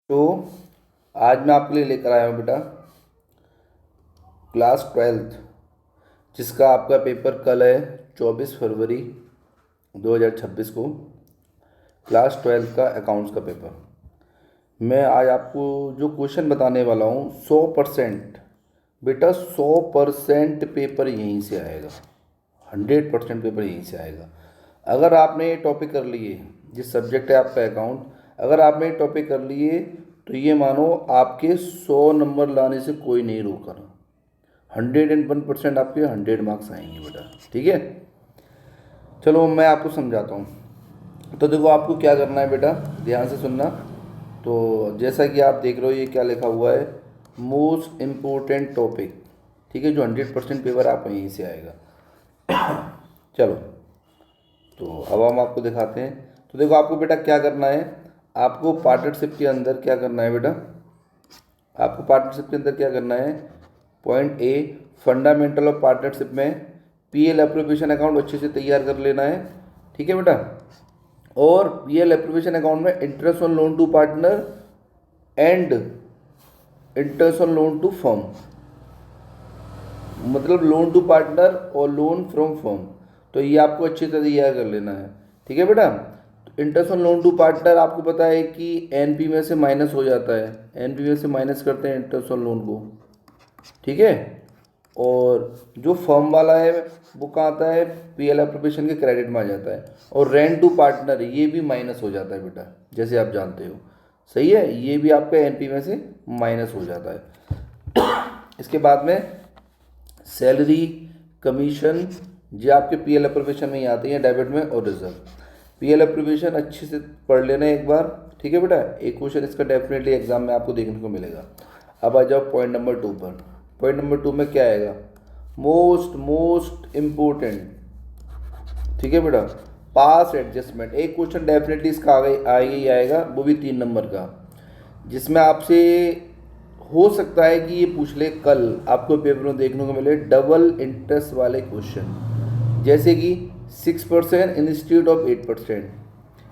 तो आज मैं आपके लिए लेकर आया हूँ बेटा क्लास 12th, जिसका आपका पेपर कल है 24 फरवरी 2026 को। क्लास 12th का अकाउंट्स का पेपर। मैं आज आपको जो क्वेश्चन बताने वाला हूँ 100% बेटा, 100% पेपर यहीं से आएगा। 100% पेपर यहीं से आएगा। अगर आपने ये टॉपिक कर लिए, जिस सब्जेक्ट है आपका अकाउंट, अगर आपने ये टॉपिक कर लिए तो ये मानो आपके 100 नंबर लाने से कोई नहीं रोका ना। 101% आपके 100 मार्क्स आएंगे बेटा, ठीक है। चलो मैं आपको समझाता हूँ। तो देखो, आपको क्या करना है बेटा, ध्यान से सुनना। तो जैसा कि आप देख रहे हो, ये क्या लिखा हुआ है, मोस्ट इम्पोर्टेंट टॉपिक, ठीक है, जो 100% पेपर आप यहीं से आएगा। चलो, तो अब हम आपको दिखाते हैं। तो देखो, आपको बेटा क्या करना है, आपको पार्टनरशिप के अंदर क्या करना है बेटा, आपको पार्टनरशिप के अंदर क्या करना है। Point A, fundamental of partnership में पीएल एप्रोप्रिएशन अकाउंट अच्छे से तैयार कर लेना है, ठीक है बेटा। और पीएल एप्रोप्रिएशन अकाउंट में interest on loan to partner and interest on loan to firm, मतलब लोन टू पार्टनर और लोन फ्रॉम फर्म, तो ये आपको अच्छी तरह तैयार कर लेना है, ठीक है बेटा। Interest on loan to partner आपको पता है कि एनपी में से माइनस हो जाता है, एनपी में से माइनस करते हैं इंटरेस्ट ऑन लोन को, ठीक है। और जो फर्म वाला है वो कहाँ आता है, पीएल एप्रोप्रिएशन के क्रेडिट में आ जाता है। और रेंट टू पार्टनर ये भी माइनस हो जाता है बेटा, जैसे आप जानते हो, सही है, ये भी आपका एनपी में से माइनस हो जाता है। इसके बाद में सैलरी, कमीशन, ये आपके पीएल एप्रोप्रिएशन में ही आती हैं, डेबिट में और रिजर्व। पीएल एप्रोप्रिएशन अच्छे से पढ़ लेना एक बार, ठीक है बेटा। एक क्वेश्चन इसका डेफिनेटली एग्जाम में आपको देखने को मिलेगा। अब आ जाओ पॉइंट नंबर 2 पर। पॉइंट नंबर 2 में क्या आएगा, मोस्ट इम्पोर्टेंट, ठीक है बेटा, पास एडजस्टमेंट। एक क्वेश्चन डेफिनेटली इसका आगे ही आएगा, वो भी 3 नंबर का, जिसमें आपसे हो सकता है कि ये पूछ ले, कल आपको पेपर में देखने को मिले डबल इंटरेस्ट वाले क्वेश्चन, जैसे कि 6% institute of 8%।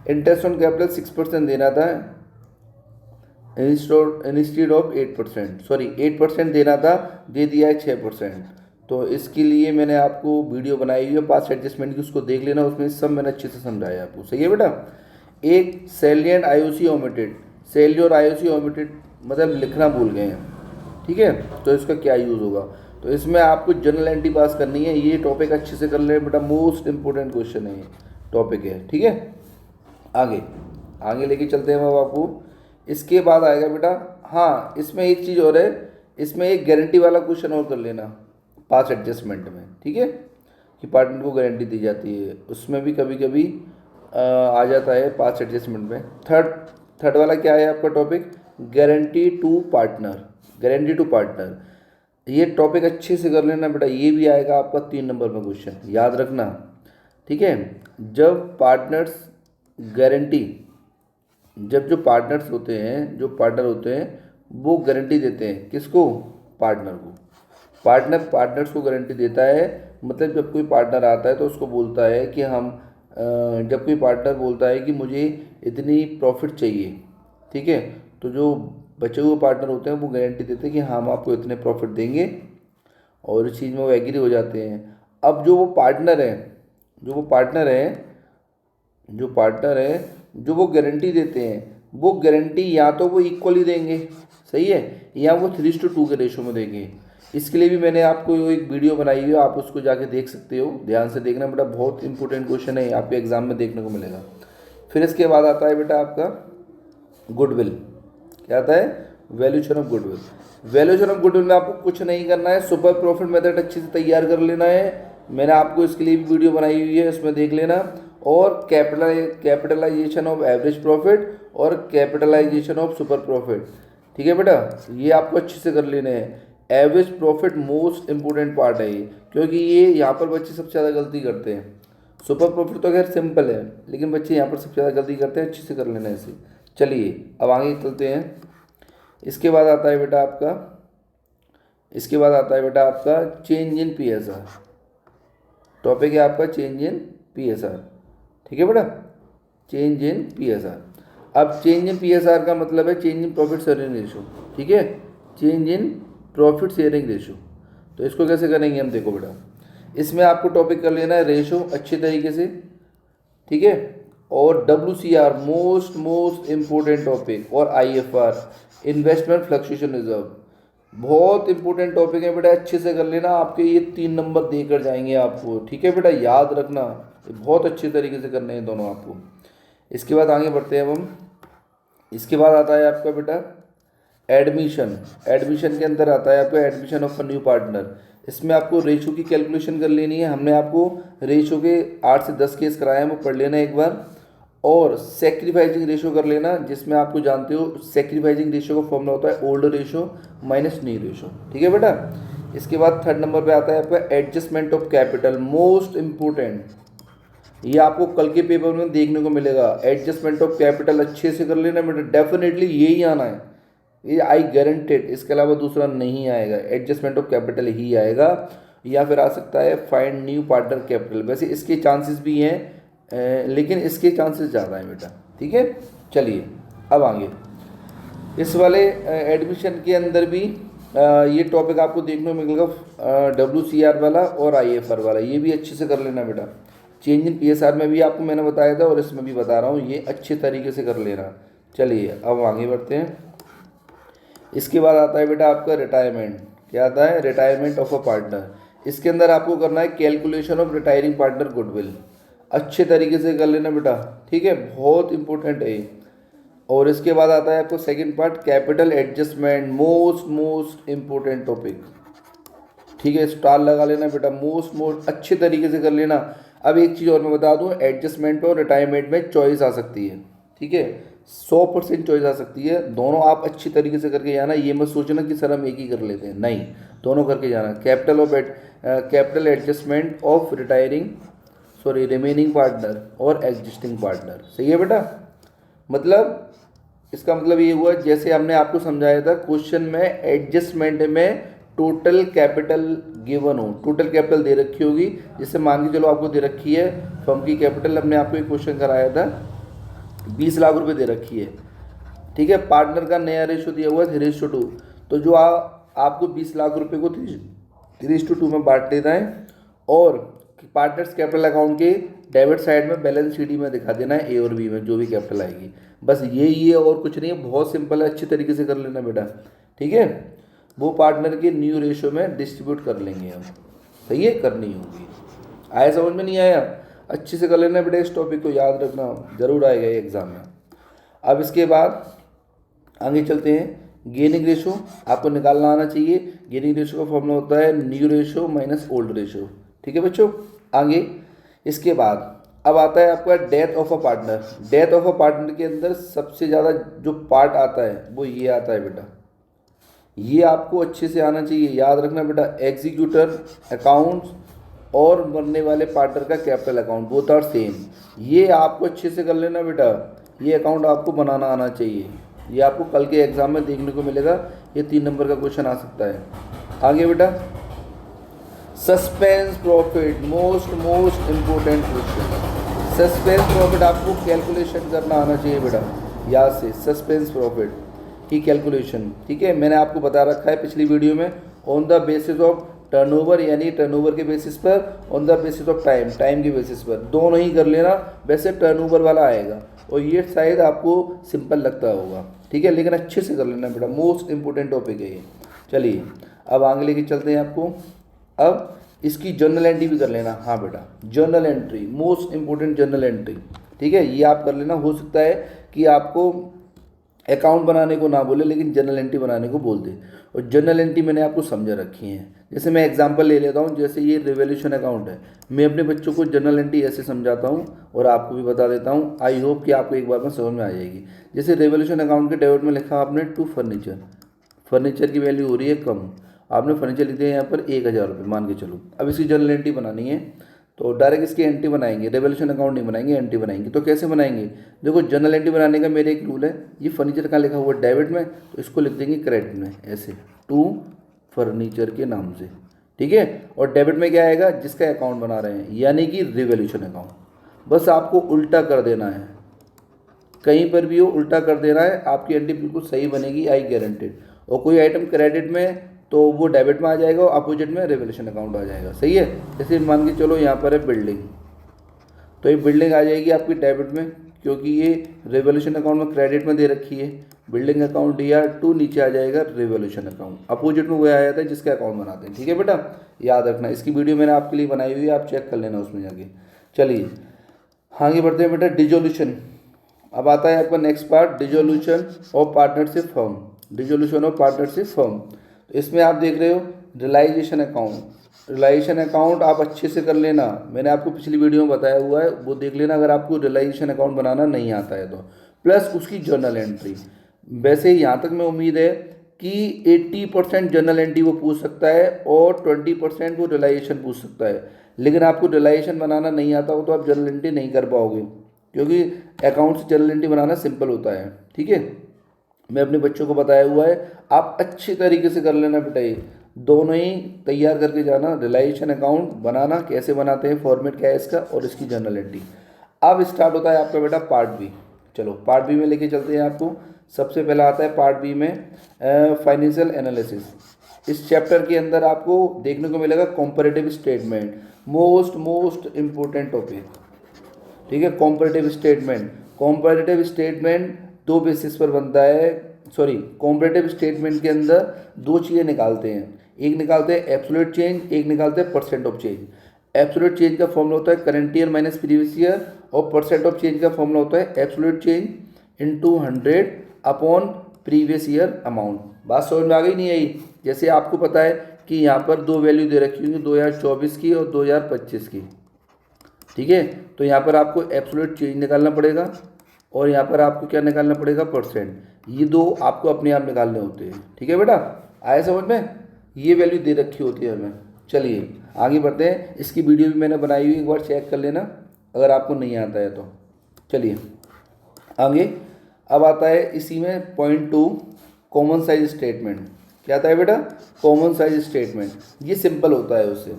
Interest on capital 6% देना था, इंस्टीट्यूट ऑफ 8%, सॉरी 8% देना था, दे दिया है 6%। तो इसके लिए मैंने आपको वीडियो बनाई हुई है पास एडजस्टमेंट की, उसको देख लेना, उसमें सब मैंने अच्छे से समझाया आपको, सही है बेटा। एक salary and IOC omitted, salary और आईओसी ओमिटेड मतलब लिखना भूल गए हैं, ठीक है, तो इसका क्या यूज़ होगा। तो इसमें आपको जनरल एंट्री पास करनी है, ये टॉपिक अच्छे से कर ले बेटा, मोस्ट इंपॉर्टेंट क्वेश्चन है, ये टॉपिक है, ठीक है। आगे आगे लेके चलते हैं हम आपको। इसके बाद आएगा बेटा, हाँ इसमें एक चीज़ और है, इसमें एक गारंटी वाला क्वेश्चन और कर लेना पास एडजस्टमेंट में, ठीक है, कि पार्टनर को गारंटी दी जाती है, उसमें भी कभी कभी आ जाता है पास एडजस्टमेंट में। थर्ड वाला क्या है आपका topic, guarantee to partner, guarantee to partner. ये टॉपिक अच्छे से कर लेना बेटा, ये भी आएगा आपका 3 नंबर में क्वेश्चन, याद रखना, ठीक है। जब पार्टनर्स गारंटी, जब जो पार्टनर्स होते हैं, जो पार्टनर होते हैं वो गारंटी देते हैं, किसको, पार्टनर को। पार्टनर्स को गारंटी देता है, मतलब जब कोई पार्टनर आता है तो उसको बोलता है कि हम जब कोई पार्टनर बोलता है कि मुझे इतनी प्रॉफिट चाहिए, ठीक है, तो जो बचे हुए पार्टनर होते हैं वो गारंटी देते हैं कि हम आपको इतने प्रॉफिट देंगे, और इस चीज़ में वो एग्री हो जाते हैं। अब जो वो पार्टनर है, जो वो पार्टनर है जो पार्टनर है जो वो गारंटी देते हैं, वो गारंटी या तो वो इक्वली देंगे, सही है, या वो 3:2 के रेशो में देंगे। इसके लिए भी मैंने आपको एक वीडियो बनाई हुई है, आप उसको जाके देख सकते हो, ध्यान से देखना बेटा, बहुत इंपॉर्टेंट क्वेश्चन है, आपके एग्जाम में देखने को मिलेगा। फिर इसके बाद आता है बेटा आपका गुडविल। क्या आता है, valuation of goodwill. Valuation of goodwill में आपको कुछ नहीं करना है, सुपर प्रॉफिट मेथड अच्छे से तैयार कर लेना है, मैंने आपको इसके लिए भी वीडियो बनाई हुई है, उसमें देख लेना। और कैपिटलाइजेशन ऑफ एवरेज प्रॉफिट और कैपिटलाइजेशन ऑफ सुपर प्रॉफिट, ठीक है बेटा, ये आपको अच्छे से कर लेने हैं। Average profit most important part है ये, क्योंकि ये यहाँ पर बच्चे सबसे ज़्यादा गलती करते हैं। सुपर प्रॉफिट तो खैर सिंपल है, लेकिन बच्चे यहाँ पर सबसे ज़्यादा गलती करते हैं, अच्छे से कर लेना है इसे। चलिए अब आगे चलते हैं। इसके बाद आता है बेटा आपका, इसके बाद आता है बेटा आपका चेंज इन पीएसआर। टॉपिक है आपका चेंज इन पीएसआर, ठीक है बेटा, चेंज इन पीएसआर। अब चेंज इन PSR का मतलब है change in profit sharing ratio, ठीक है, change in profit sharing ratio. तो इसको कैसे करेंगे हम, देखो बेटा, इसमें आपको टॉपिक कर लेना है रेशो अच्छे तरीके से, ठीक है, और WCR मोस्ट इम्पोर्टेंट टॉपिक, और IFR इन्वेस्टमेंट फ्लक्चुएशन रिजर्व बहुत इंपॉर्टेंट टॉपिक है बेटा, अच्छे से कर लेना, आपके ये 3 नंबर देकर जाएंगे आपको, ठीक है बेटा, याद रखना, ये बहुत अच्छे तरीके से करने हैं दोनों आपको। इसके बाद आगे बढ़ते हैं अब हम। इसके बाद आता है आपका बेटा एडमिशन। एडमिशन के अंदर आता है आपका admission of a new partner. इसमें आपको रेशो की कैलकुलेशन कर लेनी है। हमने आपको रेशो के 8 से 10 केस कराए हैं, वो पढ़ लेना एक बार, और सेक्रीफाइसिंग रेशो कर लेना, जिसमें आपको जानते हो सेक्रीफाइसिंग रेशो का फॉर्मूला होता है old ratio minus new ratio, ठीक है बेटा। इसके बाद 3rd नंबर पे आता है आपका adjustment of capital, most important, ये आपको कल के पेपर में देखने को मिलेगा। एडजस्टमेंट ऑफ कैपिटल अच्छे से कर लेना बेटा, डेफिनेटली यही आना है, ये आई गारंटेड, इसके अलावा दूसरा नहीं आएगा, एडजस्टमेंट ऑफ कैपिटल ही आएगा, या फिर आ सकता है फाइंड न्यू पार्टनर कैपिटल। वैसे इसके चांसेस भी हैं, लेकिन इसके चांसेस ज़्यादा हैं बेटा, ठीक है। चलिए अब आगे, इस वाले एडमिशन के अंदर भी ये टॉपिक आपको देखने को मिलेगा, WCR वाला और IFR वाला, ये भी अच्छे से कर लेना बेटा। चेंज इन PSR में भी आपको मैंने बताया था और इसमें भी बता रहा हूँ, ये अच्छे तरीके से कर लेना। चलिए अब आगे बढ़ते हैं। इसके बाद आता है बेटा आपका रिटायरमेंट। क्या आता है, रिटायरमेंट ऑफ अ पार्टनर। इसके अंदर आपको करना है calculation of retiring partner goodwill, अच्छे तरीके से कर लेना बेटा, ठीक है, बहुत इंपॉर्टेंट है। और इसके बाद आता है आपको second part capital adjustment, most important topic, ठीक है, स्टार लगा लेना बेटा, मोस्ट अच्छे तरीके से कर लेना। अब एक चीज़ और मैं बता दूं, एडजस्टमेंट और रिटायरमेंट में चॉइस आ सकती है, ठीक है, 100% चॉइस आ सकती है, दोनों आप अच्छी तरीके से करके जाना। ये मत सोचना कि सर हम एक ही कर लेते हैं, नहीं, दोनों करके जाना। Capital adjustment of remaining partner और एग्जिस्टिंग पार्टनर, सही है बेटा। मतलब इसका मतलब ये हुआ, जैसे हमने आपको समझाया था क्वेश्चन में, एडजस्टमेंट में टोटल कैपिटल गिवन हो, टोटल कैपिटल दे रखी होगी, जिससे मान के चलो आपको दे रखी है फर्म की कैपिटल, हमने आपको एक क्वेश्चन कराया था, 20 लाख रुपए दे रखी है, ठीक है, पार्टनर का नया रेशो दिया हुआ है 3:2, तो जो आपको 20 लाख रुपए को 3:2 में बांट देना है, और पार्टनर्स कैपिटल अकाउंट के डेबिट साइड में बैलेंस शीट में दिखा देना है, A और B में जो भी कैपिटल आएगी, बस यही है और कुछ नहीं है, बहुत सिंपल है, अच्छे तरीके से कर लेना बेटा, ठीक है। वो पार्टनर के न्यू रेशो में डिस्ट्रीब्यूट कर लेंगे हम, सही है, करनी होगी। आया समझ में, नहीं आया, अच्छे से कर लेना बेटा, इस टॉपिक को याद रखना, जरूर आएगा ये एग्जाम में। अब इसके बाद आगे चलते हैं, गेनिंग रेशो आपको निकालना आना चाहिए। गेनिंग रेशो का फॉर्मूला होता है new ratio minus old ratio, ठीक है बच्चों। आगे इसके बाद अब आता है आपका death of a partner. Death of a partner के अंदर सबसे ज़्यादा जो पार्ट आता है वो ये आता है बेटा, ये आपको अच्छे से आना चाहिए, याद रखना बेटा, एग्जीक्यूटर अकाउंट्स और मरने वाले पार्टनर का capital account, both are same, ये आपको अच्छे से कर लेना बेटा, ये अकाउंट आपको बनाना आना चाहिए, ये आपको कल के एग्जाम में देखने को मिलेगा, ये 3 नंबर का क्वेश्चन आ सकता है। आगे बेटा suspense profit, most important question. Suspense profit आपको कैलकुलेशन करना आना चाहिए बेटा, याद से, सस्पेंस प्रॉफिट की कैलकुलेशन, ठीक है, मैंने आपको बता रखा है पिछली वीडियो में, on the basis of turnover, यानी टर्नओवर के बेसिस पर, on the basis of time के बेसिस पर, दोनों ही कर लेना। वैसे टर्नओवर वाला आएगा और ये शायद आपको सिंपल लगता होगा, ठीक है, लेकिन अच्छे से कर लेना बेटा, मोस्ट इंपॉर्टेंट टॉपिक है ये। चलिए अब आगे लेके चलते हैं आपको। अब इसकी जर्नल एंट्री भी कर लेना, हाँ बेटा, journal entry most important, journal entry, ठीक है, ये आप कर लेना। हो सकता है कि आपको अकाउंट बनाने को ना बोले लेकिन जर्नल एंट्री बनाने को बोल दे, और जर्नल एंट्री मैंने आपको समझा रखी है। जैसे मैं एग्जांपल ले लेता हूँ, जैसे ये रिवोल्यूशन अकाउंट है, मैं अपने बच्चों को जर्नल एंट्री ऐसे समझाता हूँ और आपको भी बता देता हूँ, आई होप कि आपको एक बार में समझ में आ जाएगी। जैसे रिवोल्यूशन अकाउंट के डेबिट में लिखा आपने टू फर्नीचर, फर्नीचर की वैल्यू हो रही है कम, आपने फर्नीचर लिख दिया यहाँ पर 1000 रुपये मान के चलो। अब इसकी जर्नल एंट्री बनानी है तो डायरेक्ट इसकी एंट्री बनाएंगे, रेवोल्यूशन अकाउंट नहीं बनाएंगे, एंट्री बनाएंगे। तो कैसे बनाएंगे, देखो जर्नल एंट्री बनाने का मेरे एक रूल है, ये फर्नीचर का लिखा हुआ डेबिट में, तो इसको लिख देंगे क्रेडिट में, ऐसे टू फर्नीचर के नाम से, ठीक है। और डेबिट में क्या आएगा, जिसका अकाउंट बना रहे हैं, यानी कि रिवोल्यूशन अकाउंट, बस आपको उल्टा कर देना है, कहीं पर भी हो उल्टा कर देना है, आपकी एंट्री बिल्कुल सही बनेगी, आई गारंटेड। और कोई आइटम क्रेडिट में तो वो डेबिट में आ जाएगा और अपोजिट में रिवोल्यूशन अकाउंट आ जाएगा, सही है। जैसे मान के चलो यहाँ पर है बिल्डिंग, तो ये बिल्डिंग आ जाएगी आपकी डेबिट में, क्योंकि ये रिवोल्यूशन अकाउंट में क्रेडिट में दे रखी है। बिल्डिंग अकाउंट DR2 नीचे आ जाएगा रिवोल्यूशन अकाउंट, अपोजिट में वो आ जाता है जिसके अकाउंट बनाते हैं, ठीक है बेटा, याद रखना। इसकी वीडियो मैंने आपके लिए बनाई हुई है, आप चेक कर लेना उसमें जाके। चलिए आगे बढ़ते हैं बेटा, डिसोल्यूशन। अब आता है आपका next part, dissolution of partnership firm. Dissolution of partnership firm, तो इसमें आप देख रहे हो रियलाइजेशन अकाउंट। रियलाइजेशन अकाउंट आप अच्छे से कर लेना, मैंने आपको पिछली वीडियो में बताया हुआ है, वो देख लेना अगर आपको रियलाइजेशन अकाउंट बनाना नहीं आता है तो। प्लस उसकी जर्नल एंट्री। वैसे यहाँ तक मैं उम्मीद है कि 80% जर्नल एंट्री वो पूछ सकता है और 20% वो रियलाइजेशन पूछ सकता है। लेकिन आपको रियलाइजेशन बनाना नहीं आता हो तो आप जर्नल एंट्री नहीं कर पाओगे, क्योंकि अकाउंट से जर्नल एंट्री बनाना सिंपल होता है, ठीक है। मैं अपने बच्चों को बताया हुआ है, आप अच्छी तरीके से कर लेना बेटा, ये दोनों ही तैयार करके जाना। रियलाइजेशन अकाउंट बनाना कैसे बनाते हैं, फॉर्मेट क्या है इसका, और इसकी जर्नल एंट्री। अब स्टार्ट होता है आपका बेटा पार्ट बी। चलो पार्ट बी में लेके चलते हैं आपको। सबसे पहला आता है पार्ट बी में फाइनेंशियल एनालिसिस। इस चैप्टर के अंदर आपको देखने को मिलेगा comparative statement, most important topic, ठीक है। कॉम्परेटिव स्टेटमेंट, कॉम्परेटिव स्टेटमेंट दो बेसिस पर बनता है, सॉरी कॉम्परेटिव स्टेटमेंट के अंदर दो चीज़ें निकालते हैं, एक निकालते हैं एब्सोल्यूट चेंज, एक निकालते हैं percent of change. Absolute change का फॉर्मूला होता है current year minus previous year, और परसेंट ऑफ चेंज का फॉर्मूला होता है absolute change into 100 upon previous year amount. बात समझ में आ गई नहीं आई? जैसे आपको पता है कि यहाँ पर दो वैल्यू दे रखी होंगी, 2024 की और 2025 की, ठीक है। तो यहाँ पर आपको एब्सोल्यूट चेंज निकालना पड़ेगा और यहाँ पर आपको क्या निकालना पड़ेगा, परसेंट। ये दो आपको अपने आप निकालने होते हैं, ठीक है बेटा, आया समझ में? ये वैल्यू दे रखी होती है हमें। चलिए आगे बढ़ते हैं, इसकी वीडियो भी मैंने बनाई हुई, एक बार चेक कर लेना अगर आपको नहीं आता है तो। चलिए आगे, अब आता है इसी में पॉइंट 2, कॉमन साइज स्टेटमेंट। क्या आता है बेटा? Common size statement. ये सिंपल होता है उससे।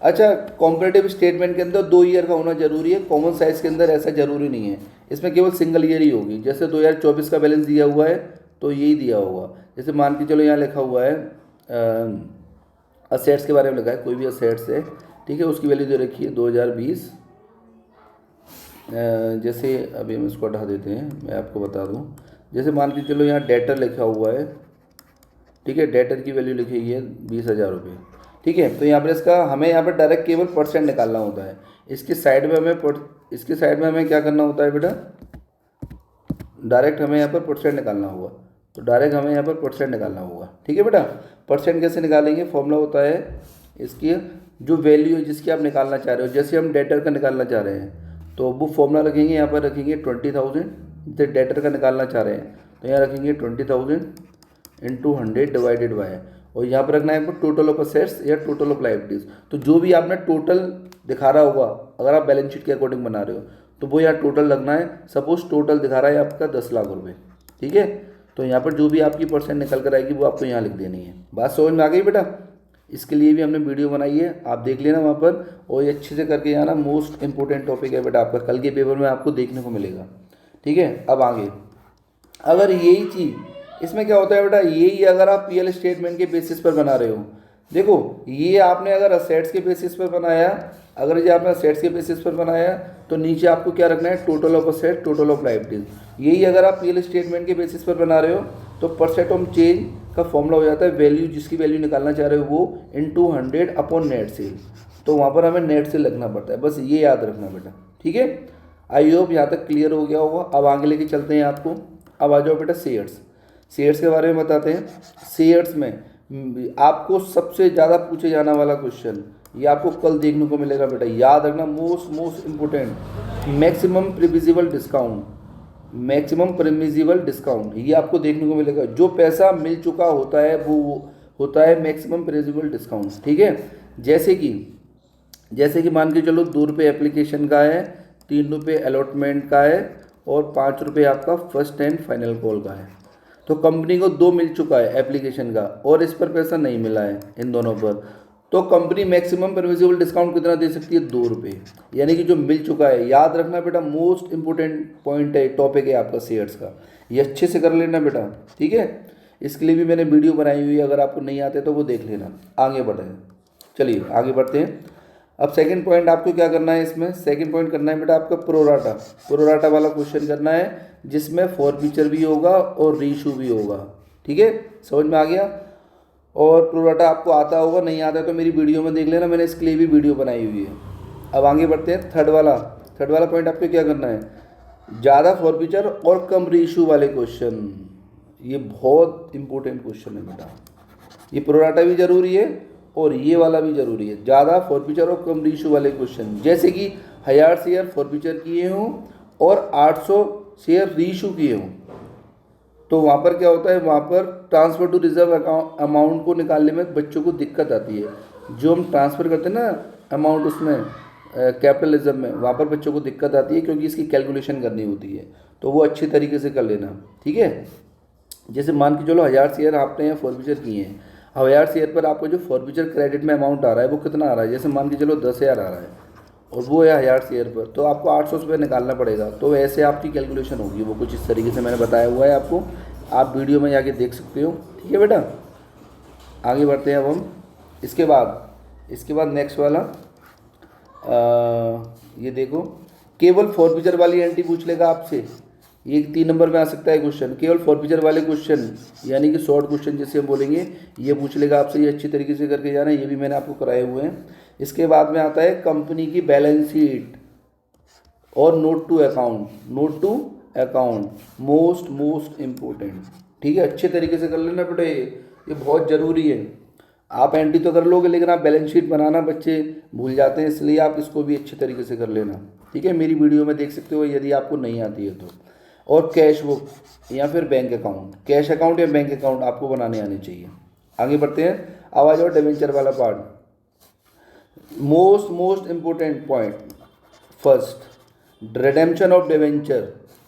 अच्छा, कॉम्परेटिव स्टेटमेंट के अंदर 2 ईयर का होना जरूरी है, कॉमन साइज के अंदर ऐसा जरूरी नहीं है, इसमें केवल सिंगल ईयर ही होगी। जैसे 2024 का बैलेंस दिया हुआ है तो यही दिया होगा। जैसे मान के चलो यहाँ लिखा हुआ है असेट्स के बारे में लिखा है, कोई भी असेट्स है, ठीक है, उसकी वैल्यू दे रखी है 2020। जैसे अभी हम इसको हटा देते हैं, मैं आपको बता दूं, जैसे मान के चलो यहाँ डेटर लिखा हुआ है, ठीक है, डेटर की वैल्यू लिखी हुई है 20,000 रुपये, ठीक है। तो यहाँ पर इसका हमें यहाँ पर डायरेक्ट केवल परसेंट निकालना होता है। इसके साइड में हमें क्या करना होता है बेटा, डायरेक्ट हमें यहाँ पर परसेंट निकालना होगा। तो डायरेक्ट हमें यहाँ पर परसेंट निकालना होगा, ठीक है बेटा। परसेंट कैसे निकालेंगे, फॉर्मूला होता है इसकी, जो वैल्यू है जिसकी आप निकालना चाह रहे हो। जैसे हम डेटर का निकालना चाह रहे हैं तो वो फॉर्मूला रखेंगे, यहाँ पर रखेंगे 20,000। जैसे डेटर का निकालना चाह रहे हैं तो यहाँ रखेंगे 20,000 इंटू 100 डिवाइडेड बाय, और यहाँ पर रखना है टोटल ऑफ असेट्स या टोटल ऑफ लायबिलिटीज। तो जो भी आपने टोटल दिखा रहा होगा, अगर आप बैलेंस शीट के अकॉर्डिंग बना रहे हो तो वो यहाँ टोटल लगना है। सपोज टोटल दिखा रहा है आपका 10 लाख रुपए, ठीक है, तो यहाँ पर जो भी आपकी परसेंट निकल कर आएगी वो आपको यहाँ लिख देनी है। बात समझ में आ गई बेटा? इसके लिए भी हमने वीडियो बनाई है, आप देख लेना वहाँ पर, और ये अच्छे से करके जाना। मोस्ट इंपॉर्टेंट टॉपिक है बेटा आपका, कल के पेपर में आपको देखने को मिलेगा, ठीक है। अब आगे, अगर यही चीज़ इसमें क्या होता है बेटा, यही अगर आप पीएल स्टेटमेंट के बेसिस पर बना रहे हो, देखो ये आपने अगर असेट्स के बेसिस पर बनाया, अगर ये आपने असेट्स के बेसिस पर बनाया तो नीचे आपको क्या रखना है, total of asset total of liabilities. यही अगर आप पीएल स्टेटमेंट के बेसिस पर बना रहे हो तो परसेंट ऑफ चेंज का फॉर्मूला हो जाता है वैल्यू, जिसकी वैल्यू निकालना चाह रहे हो वो इनटू 100 अपॉन नेट सेल। तो वहाँ पर हमें नेट सेल लगना पड़ता है, बस ये याद रखना बेटा, ठीक है। आई होप यहाँ तक क्लियर हो गया होगा। अब आगे लेके चलते हैं आपको। अब आ जाओ बेटा शेयर्स। शेयर्स के बारे में बताते हैं। शेयर्स में आपको सबसे ज़्यादा पूछे जाने वाला क्वेश्चन, ये आपको कल देखने को मिलेगा बेटा, याद रखना, most important, maximum permissible discount. Maximum permissible discount ये आपको देखने को मिलेगा। जो पैसा मिल चुका होता है वो होता है मैक्सिमम परमिजिबल डिस्काउंट, ठीक है। जैसे कि मान के चलो 2 रुपये एप्लीकेशन का है, 3 रुपये अलॉटमेंट का है और 5 रुपये आपका फर्स्ट एंड फाइनल कॉल का है। तो कंपनी को 2 मिल चुका है एप्लीकेशन का और इस पर पैसा नहीं मिला है इन दोनों पर, तो कंपनी मैक्सिमम परमिसिबल डिस्काउंट कितना दे सकती है, 2 रुपये, यानी कि जो मिल चुका है। याद रखना बेटा, मोस्ट इंपॉर्टेंट पॉइंट है, टॉपिक है आपका शेयर्स का, ये अच्छे से कर लेना बेटा, ठीक है। इसके लिए भी मैंने वीडियो बनाई हुई है, अगर आपको नहीं आते तो वो देख लेना। आगे बढ़े, चलिए आगे बढ़ते हैं। अब सेकंड पॉइंट आपको क्या करना है, इसमें सेकंड पॉइंट करना है बेटा आपका प्रोराटा। प्रोराटा वाला क्वेश्चन करना है जिसमें फॉरफीचर भी होगा और रीइशू भी होगा, ठीक है, समझ में आ गया। और प्रोराटा आपको आता होगा, नहीं आता तो मेरी वीडियो में देख लेना, मैंने इसके लिए भी वीडियो बनाई हुई है। अब आगे बढ़ते हैं। थर्ड वाला पॉइंट आपको क्या करना है, ज़्यादा फॉरफीचर और कम रीइशू वाले क्वेश्चन, ये बहुत इंपॉर्टेंट क्वेश्चन है बेटा। ये प्रोराटा भी जरूरी है और ये वाला भी जरूरी है, ज़्यादा फॉरफीचर और कम रीइशू वाले क्वेश्चन, जैसे कि 1000 शेयर फॉरफीचर किए हों और 800 शेयर रीइशू किए हों, तो वहाँ पर क्या होता है, वहाँ पर ट्रांसफ़र टू रिजर्व अमाउंट को निकालने में बच्चों को दिक्कत आती है। जो हम ट्रांसफ़र करते हैं ना अमाउंट उसमें कैपिटलिज्म में, वहाँ पर बच्चों को दिक्कत आती है क्योंकि इसकी कैलकुलेशन करनी होती है, तो वो अच्छी तरीके से कर लेना, ठीक है। जैसे मान के चलो 1000 शेयर आपने यहाँ फॉरफीचर किए हैं, 1000 शेयर पर आपको जो फॉरफीचर क्रेडिट में अमाउंट आ रहा है वो कितना आ रहा है, जैसे मान के चलो 10,000 आ रहा है और वो है 1000 शेयर पर, तो आपको 800 रुपये निकालना पड़ेगा। तो ऐसे आपकी कैलकुलेशन होगी, वो कुछ इस तरीके से मैंने बताया हुआ है आपको, आप वीडियो में जाके देख सकते हो, ठीक है बेटा। आगे बढ़ते हैं अब हम। इसके बाद नेक्स्ट वाला ये देखो, केवल फॉरफीचर वाली एंट्री पूछ लेगा आपसे, ये 3 नंबर में आ सकता है क्वेश्चन। केवल फॉरफीचर वाले क्वेश्चन यानी कि शॉर्ट क्वेश्चन जिसे हम बोलेंगे, ये पूछ लेगा आपसे, ये अच्छी तरीके से करके जाना है, ये भी मैंने आपको कराए हुए हैं। इसके बाद में आता है कंपनी की बैलेंस शीट और note to account, most important, ठीक है, अच्छे तरीके से कर लेना बेटा, ये बहुत ज़रूरी है। आप एंट्री तो कर लोगे लेकिन आप बैलेंस शीट बनाना बच्चे भूल जाते हैं, इसलिए आप इसको भी अच्छे तरीके से कर लेना, ठीक है। मेरी वीडियो में देख सकते हो यदि आपको नहीं आती है तो। और कैश बुक या फिर बैंक अकाउंट, कैश अकाउंट या बैंक अकाउंट आपको बनाने आने चाहिए। आगे बढ़ते हैं। अब आ जाओ डिवेंचर वाला part, most important point. First, redemption of debenture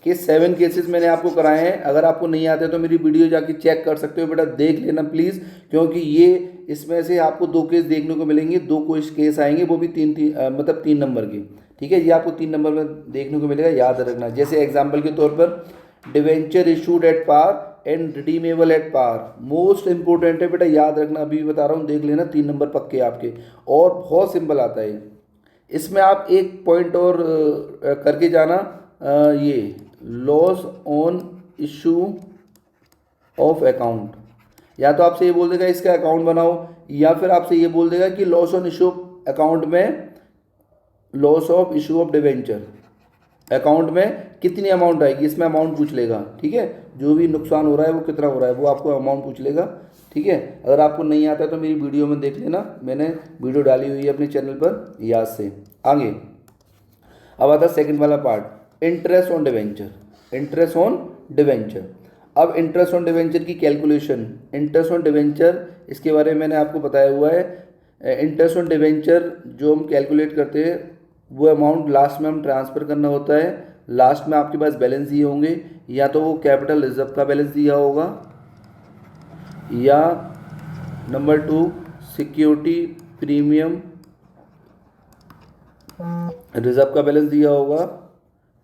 के 7 केसेस मैंने आपको कराए हैं, अगर आपको नहीं आते तो मेरी वीडियो जाके चेक कर सकते हो बेटा, देख लेना प्लीज़, क्योंकि ये इसमें से आपको 2 केस देखने को मिलेंगे, 2 केस आएंगे, वो भी 3 नंबर के, ठीक है। ये आपको 3 नंबर में देखने को मिलेगा, याद रखना। जैसे एग्जाम्पल के तौर पर debenture issued at par and redeemable at par, most important है बेटा, याद रखना, अभी बता रहा हूँ, देख लेना, 3 नंबर पक्के आपके। और बहुत सिंपल आता है, इसमें आप एक पॉइंट और करके जाना, ये loss on issue of account, या तो आपसे ये बोल देगा इसका अकाउंट बनाओ, या फिर आपसे ये बोल देगा कि लॉस ऑन इशू अकाउंट में loss of issue of debenture account में कितनी अमाउंट आएगी, इसमें अमाउंट पूछ लेगा, ठीक है। जो भी नुकसान हो रहा है वो कितना हो रहा है वो आपको अमाउंट पूछ लेगा, ठीक है। अगर आपको नहीं आता है तो मेरी वीडियो में देख लेना, मैंने वीडियो डाली हुई है अपने चैनल पर, याद से। आगे अब आता है सेकंड वाला पार्ट, इंटरेस्ट ऑन डिवेंचर। अब इंटरेस्ट ऑन डिवेंचर की कैलकुलेशन, इंटरेस्ट ऑन डिवेंचर इसके बारे में मैंने आपको बताया हुआ है। इंटरेस्ट ऑन डिवेंचर जो हम कैलकुलेट करते हैं, वो अमाउंट लास्ट में हम ट्रांसफ़र करना होता है। लास्ट में आपके पास बैलेंस दिए होंगे, या तो वो कैपिटल रिजर्व का बैलेंस दिया होगा, या नंबर 2 सिक्योरिटी प्रीमियम रिजर्व का बैलेंस दिया होगा,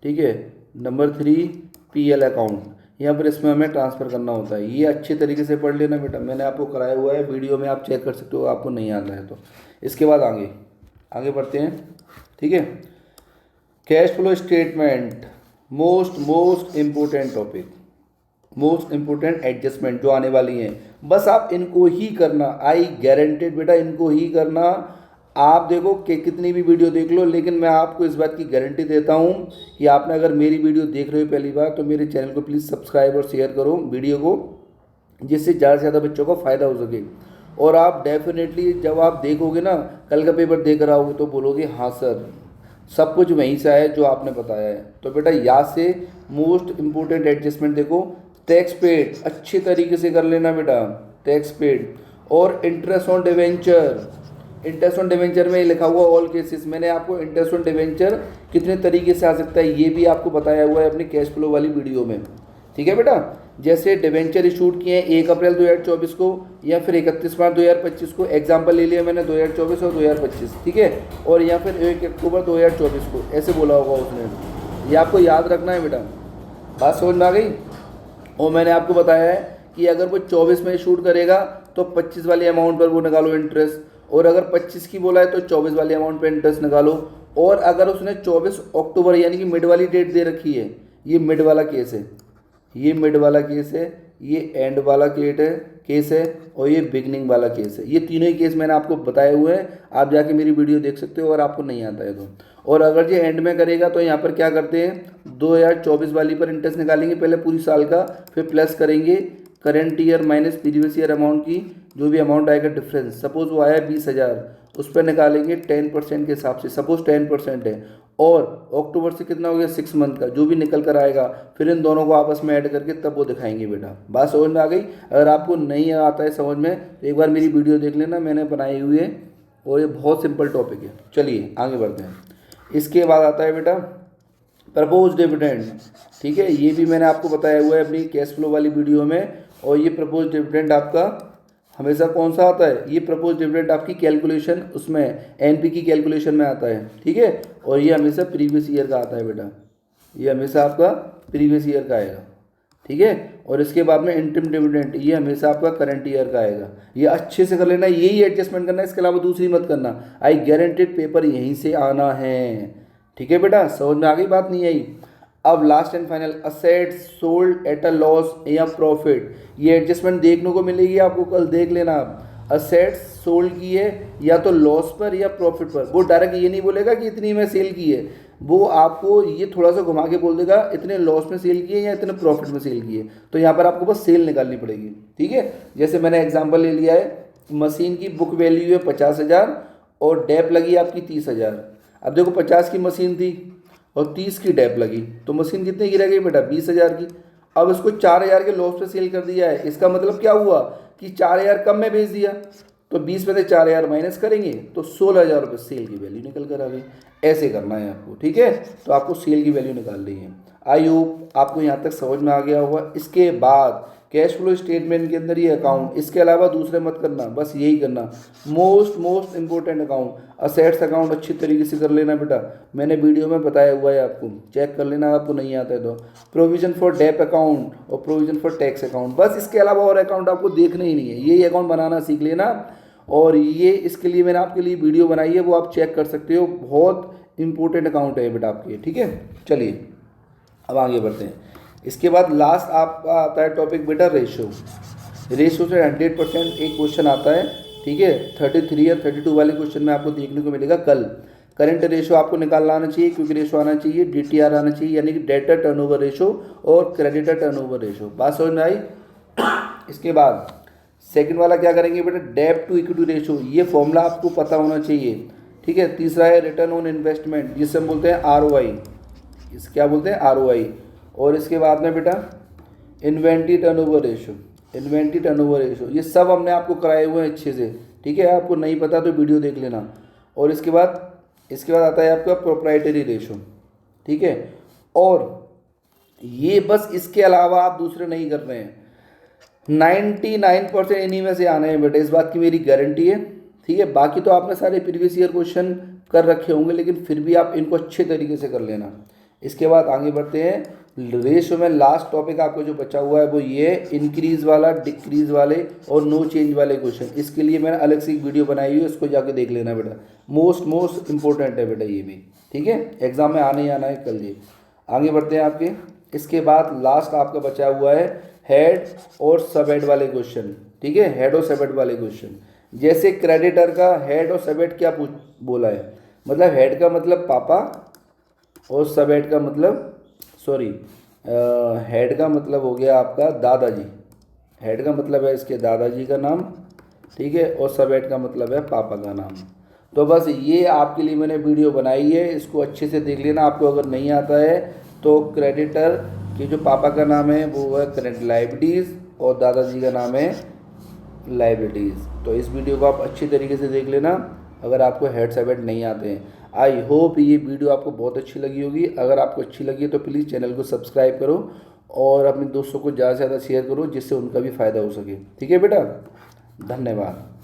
ठीक है। नंबर 3 पीएल अकाउंट, यहाँ पर इसमें हमें ट्रांसफ़र करना होता है। ये अच्छे तरीके से पढ़ लेना बेटा, मैंने आपको कराया हुआ है, वीडियो में आप चेक कर सकते हो, आपको नहीं आता है तो। इसके बाद आगे बढ़ते हैं, ठीक है। Cash flow statement, most important topic, most important adjustment जो आने वाली हैं, बस आप इनको ही करना, आई गारंटेड बेटा, इनको ही करना। आप देखो कि कितनी भी वीडियो देख लो, लेकिन मैं आपको इस बात की गारंटी देता हूँ कि आपने अगर मेरी वीडियो देख रहे हो पहली बार, तो मेरे चैनल को प्लीज़ सब्सक्राइब और शेयर करो वीडियो को, जिससे ज़्यादा से ज़्यादा बच्चों को फ़ायदा हो सके। और आप डेफिनेटली जब आप देखोगे ना, कल का पेपर देख रहा होगे तो बोलोगे हाँ सर, सब कुछ वहीं से आया जो आपने बताया है। तो बेटा याद से मोस्ट इम्पोर्टेंट एडजस्टमेंट देखो, टैक्स पेड अच्छे तरीके से कर लेना बेटा, टैक्स पेड। और इंटरेस्ट ऑन डिवेंचर में लिखा हुआ ऑल केसेस, मैंने आपको इंटरेस्ट ऑन डिवेंचर कितने तरीके से आ सकता है ये भी आपको बताया हुआ है अपनी कैश फ्लो वाली वीडियो में, ठीक है बेटा। जैसे डिबेंचर इशूड किए हैं 1 अप्रैल 2024 को या फिर 31 मार्च 2025 को, एग्जाम्पल ले लिया मैंने 2024 और 2025, ठीक है, और या फिर 1 अक्टूबर 2024 को, ऐसे बोला होगा उसने। ये आपको याद रखना है बेटा, बात समझ में आ गई। और मैंने आपको बताया है कि अगर वो 24 में शूट करेगा तो 25 वाली अमाउंट पर वो निकालो इंटरेस्ट, और अगर 25 की बोला है तो 24 वाली अमाउंट पर इंटरेस्ट निकालो। और अगर उसने 24 अक्टूबर यानी कि मिड वाली डेट दे रखी है, ये मिड वाला केस है, ये मिड वाला केस है, ये एंड वाला केस है और ये बिगनिंग वाला केस है। ये तीनों ही केस मैंने आपको बताए हुए हैं, आप जाके मेरी वीडियो देख सकते हो अगर आपको नहीं आता है तो। और अगर ये एंड में करेगा तो यहाँ पर क्या करते हैं, 2024 वाली पर इंटरेस्ट निकालेंगे पहले पूरी साल का, फिर प्लस करेंगे current year minus previous year amount की जो भी अमाउंट आएगा डिफरेंस, सपोज वो आया 20,000, उस पर निकालेंगे 10% के हिसाब से, सपोज 10% है, और अक्टूबर से कितना हो गया 6 मंथ का, जो भी निकल कर आएगा फिर इन दोनों को आपस में ऐड करके तब वो दिखाएंगे बेटा। बात समझ में आ गई। अगर आपको नहीं आता है समझ में तो एक बार मेरी वीडियो देख लेना, मैंने बनाई हुई है और ये बहुत सिंपल टॉपिक है। चलिए आगे बढ़ते हैं। इसके बाद आता है बेटा प्रपोज डिविडेंड, ठीक है, ये भी मैंने आपको बताया हुआ है अपनी कैश फ्लो वाली वीडियो में। और ये प्रपोज डिविडेंड आपका हमेशा कौन सा आता है, ये प्रपोज डिविडेंड आपकी कैलकुलेशन उसमें एनपी की कैलकुलेशन में आता है, ठीक है, और ये हमेशा प्रीवियस ईयर का आता है बेटा, ये हमेशा आपका प्रीवियस ईयर का आएगा, ठीक है। और इसके बाद में इंटरिम डिविडेंड, ये हमेशा आपका करंट ईयर का आएगा। ये अच्छे से कर लेना, यही एडजस्टमेंट करना है, इसके अलावा दूसरी मत करना। आई गारंटेड पेपर यहीं से आना है, ठीक है बेटा, समझ में आ गई बात, नहीं आई। अब last and final assets sold at a loss या प्रॉफिट, ये एडजस्टमेंट देखने को मिलेगी आपको, कल देख लेना आप। असेट्स सोल्ड की है या तो लॉस पर या प्रॉफिट पर, वो डायरेक्ट ये नहीं बोलेगा कि इतनी में सेल की है, वो आपको ये थोड़ा सा घुमा के बोल देगा इतने लॉस में सेल किए या इतने प्रॉफिट में सेल किए। तो यहाँ पर आपको बस सेल निकालनी पड़ेगी, ठीक है। जैसे मैंने एग्जांपल ले लिया है, मशीन की बुक वैल्यू है 50,000 और डेप लगी आपकी 30,000। अब देखो 50 की मशीन थी और 30 की डेप लगी, तो मशीन कितने की रह गई बेटा 20,000 की। अब इसको 4,000 के लॉस पे सेल कर दिया है, इसका मतलब क्या हुआ कि 4,000 कम में बेच दिया, तो 20 में से 4,000 माइनस करेंगे तो 16,000 रुपये सेल की वैल्यू निकल कर आ गई। ऐसे करना है आपको, ठीक है, तो आपको सेल की वैल्यू निकाल रही है। आई होप आपको यहाँ तक समझ में आ गया होगा। इसके बाद कैश फ्लो स्टेटमेंट के अंदर ये अकाउंट, इसके अलावा दूसरे मत करना, बस यही करना। Most important account assets account अच्छी तरीके से कर लेना बेटा, मैंने वीडियो में बताया हुआ है, आपको चेक कर लेना आपको नहीं आता है तो। प्रोविजन फॉर डेप अकाउंट और प्रोविजन फॉर टैक्स अकाउंट, बस इसके अलावा और अकाउंट आपको देखना ही नहीं है, यही अकाउंट बनाना सीख लेना। और ये इसके लिए मैंने आपके लिए वीडियो बनाई है, वो आप चेक कर सकते हो, बहुत इंपॉर्टेंट अकाउंट है बेटा आपके, ठीक है। चलिए अब आगे बढ़ते हैं। इसके बाद लास्ट आपका आता है टॉपिक बेटा रेशो से 100% एक क्वेश्चन आता है, ठीक है, 33 या 32 वाले क्वेश्चन में आपको देखने को मिलेगा कल। करंट रेशो आपको निकालना आना चाहिए, क्विक रेशो आना चाहिए, DTR आना चाहिए, यानी कि डेटर टर्नओवर रेशो और क्रेडिटर टर्नओवर रेशो। बात समझ में आई। इसके बाद सेकंड वाला क्या करेंगे बेटा, डेब्ट टू इक्विटी रेशो, ये फॉर्मूला आपको पता होना चाहिए, ठीक है। तीसरा है रिटर्न ऑन इन्वेस्टमेंट, जिसे हम बोलते हैं ROI, इस क्या बोलते हैं ROI। और इसके बाद में बेटा इन्वेंट्री टर्नओवर रेशो, ये सब हमने आपको कराए हुए हैं अच्छे से, ठीक है। आपको नहीं पता तो वीडियो देख लेना। और इसके बाद आता है आपका प्रोप्राइटरी रेशो, ठीक है। और ये बस इसके अलावा आप दूसरे नहीं कर रहे हैं, 99% इन्हीं में से आने हैं बेटा, इस बात की मेरी गारंटी है, ठीक है। बाकी तो आपने सारे प्रीवियस ईयर क्वेश्चन कर रखे होंगे, लेकिन फिर भी आप इनको अच्छे तरीके से कर लेना। इसके बाद आगे बढ़ते हैं। रेशो में लास्ट टॉपिक आपको जो बचा हुआ है वो ये इंक्रीज वाला, डिक्रीज वाले और नो चेंज वाले क्वेश्चन। इसके लिए मैंने अलग से एक वीडियो बनाई हुई है, इसको जाके देख लेना बेटा, मोस्ट इंपॉर्टेंट है बेटा ये भी, ठीक है, एग्जाम में आने ही आना है कल ये। आगे बढ़ते हैं आपके। इसके बाद लास्ट आपका बचा हुआ है हेड और सब हेड वाले क्वेश्चन, ठीक है, हेड और सब हेड वाले क्वेश्चन। जैसे क्रेडिटर का हेड और सब हेड क्या बोला है, मतलब हेड का मतलब पापा और सब हेड का मतलब हेड का मतलब हो गया आपका दादाजी, हेड का मतलब है इसके दादाजी का नाम, ठीक है, और सब हेड का मतलब है पापा का नाम। तो बस ये आपके लिए मैंने वीडियो बनाई है, इसको अच्छे से देख लेना। आपको अगर नहीं आता है तो क्रेडिटर के जो पापा का नाम है वो है करंट लायबिलिटीज़ और दादाजी का नाम है लायबिलिटीज़। तो इस वीडियो को आप अच्छी तरीके से देख लेना अगर आपको हेड सब हेड नहीं आते हैं। आई होप ये वीडियो आपको बहुत अच्छी लगी होगी। अगर आपको अच्छी लगी है तो प्लीज़ चैनल को सब्सक्राइब करो और अपने दोस्तों को ज़्यादा से ज़्यादा शेयर करो जिससे उनका भी फ़ायदा हो सके। ठीक है बेटा, धन्यवाद।